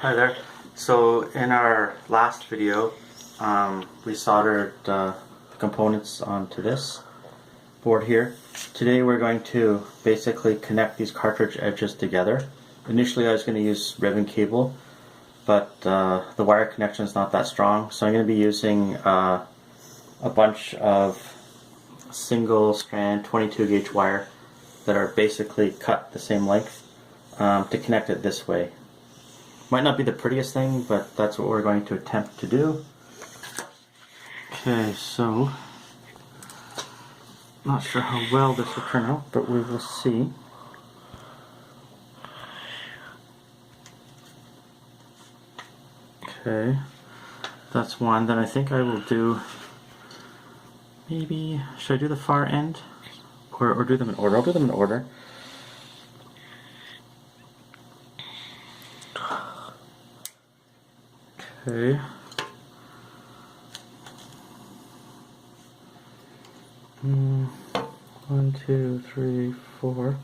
Hi there. So in our last video, we soldered components onto this board here. Today we're going to basically connect these cartridge edges together. Initially I was going to use ribbon cable, but the wire connection is not that strong, so I'm going to be using a bunch of single strand 22 gauge wire that are basically cut the same length to connect it this way. Might not be the prettiest thing, but that's what we're going to attempt to do. Okay, so not sure how well this will turn out, but we will see. Okay, that's one. Then I think I will do, maybe, should I do the far end? Or do them in order? I'll do them in order. Okay. One, two, three, four.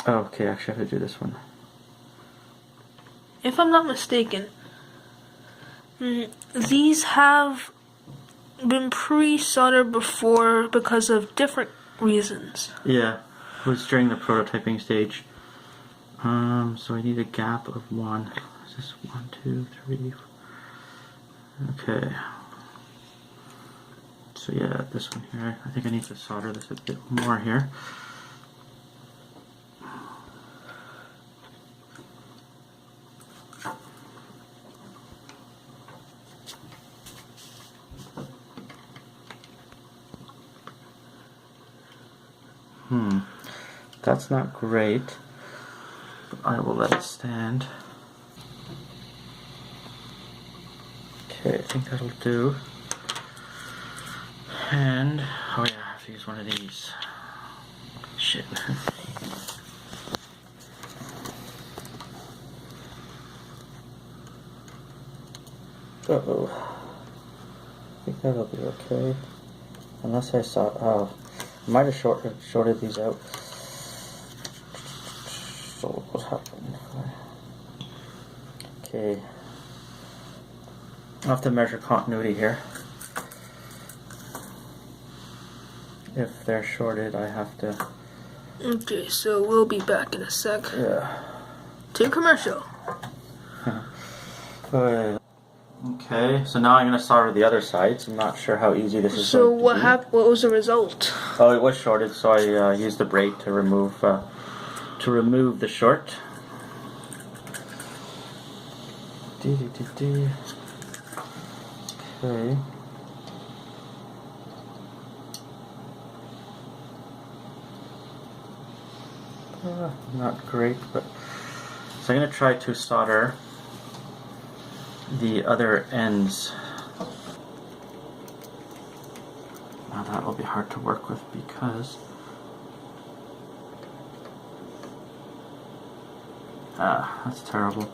Oh, okay, actually I have to do this one. If I'm not mistaken, these have been pre-soldered before because of different reasons. Yeah, it was during the prototyping stage. So I need a gap of 1. Is this 1, 2, 3? Okay. So yeah, this one here. I think I need to solder this a bit more here. That's not great, but I will let it stand. Okay, I think that'll do. And, oh yeah, I have to use one of these. Shit. Uh-oh. I think that'll be okay. Unless I saw, oh, I might have shorted these out. So what happened? Okay. I'll have to measure continuity here. If they're shorted, I have to... Okay, so we'll be back in a sec. Yeah. To commercial. Okay, so now I'm going to solder the other sides. I'm not sure how easy this is So going to what be. happened? What was the result? Oh, it was shorted, so I used the braid to remove the short. Okay. Not great, but so I'm going to try to solder the other ends. Now that will be hard to work with because that's terrible.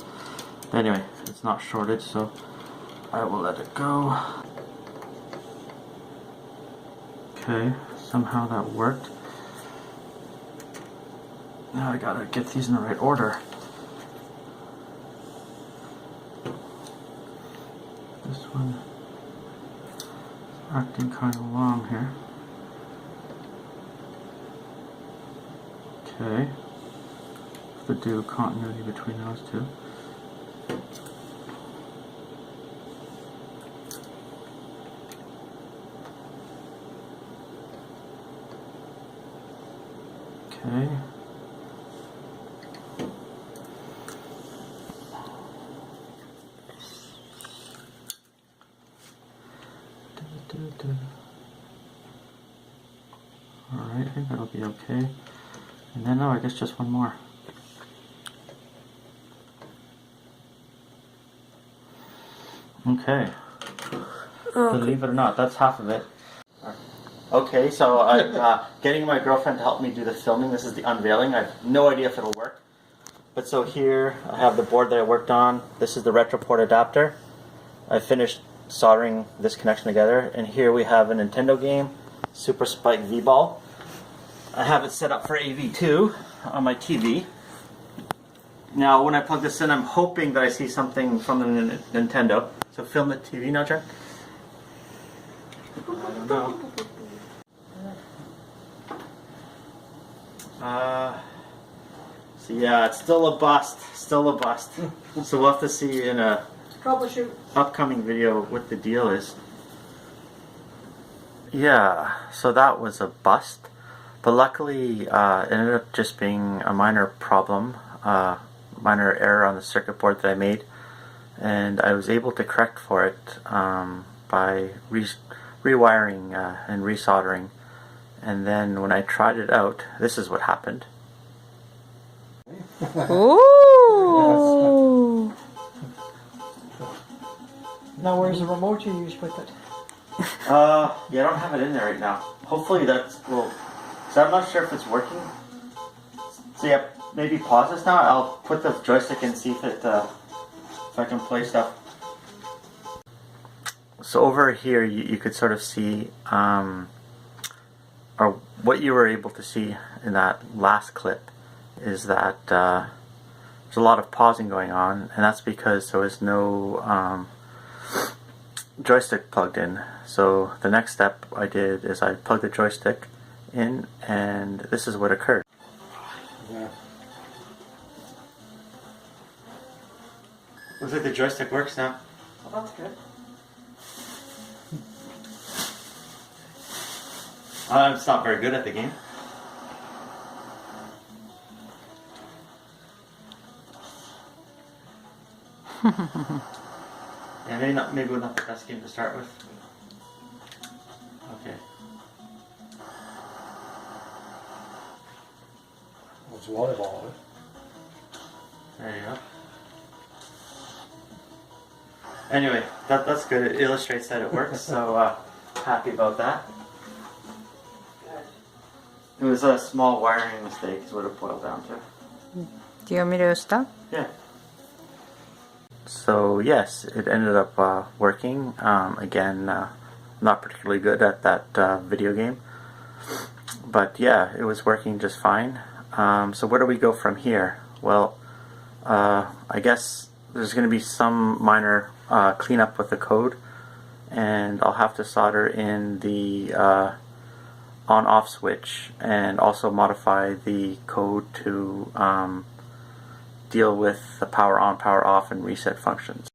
Anyway, it's not shorted, so I will let it go. Okay, somehow that worked. Now I gotta get these in the right order. This one is acting kind of long here. Okay. Have to do continuity between those two. Okay. Alright, I think that'll be okay. And then, oh, I guess just one more. Okay. Believe it or not, that's half of it. Okay, so I'm getting my girlfriend to help me do the filming. This is the unveiling. I have no idea if it'll work. But so here, I have the board that I worked on. This is the RetroPort adapter. I finished soldering this connection together, and here we have a Nintendo game, Super Spike V-Ball. I have it set up for AV2 on my TV. Now, when I plug this in, I'm hoping that I see something from the Nintendo. So film the TV now, Jack? I don't know. So yeah, it's still a bust. Still a bust. So we'll have to see in a Troubleshoot. upcoming video what the deal is. Yeah, so that was a bust. But luckily, it ended up just being a minor problem, minor error on the circuit board that I made, and I was able to correct for it by rewiring and resoldering. And then when I tried it out, this is what happened. Ooh. Now where's the remote you used with it? Yeah, I don't have it in there right now. Hopefully that's well. So I'm not sure if it's working. So yeah, maybe pause this now. I'll put the joystick and see if it if I can play stuff. So over here, you could sort of see, or what you were able to see in that last clip is that there's a lot of pausing going on, and that's because there was no joystick plugged in. So the next step I did is I plugged the joystick in, and this is what occurred. Yeah. Looks like the joystick works now. Well, that's good. I'm just not very good at the game. Yeah, maybe not the best game to start with. Okay. Well, it's volleyball, eh? There you go. Anyway, that's good. It illustrates that it works, so happy about that. It was a small wiring mistake is what it boiled down to. Do you want me to stop? Yeah. So yes, it ended up working. Again, not particularly good at that video game. But yeah, it was working just fine. So where do we go from here? Well, I guess there's going to be some minor cleanup with the code, and I'll have to solder in the on-off switch and also modify the code to deal with the power on, power off, and reset functions.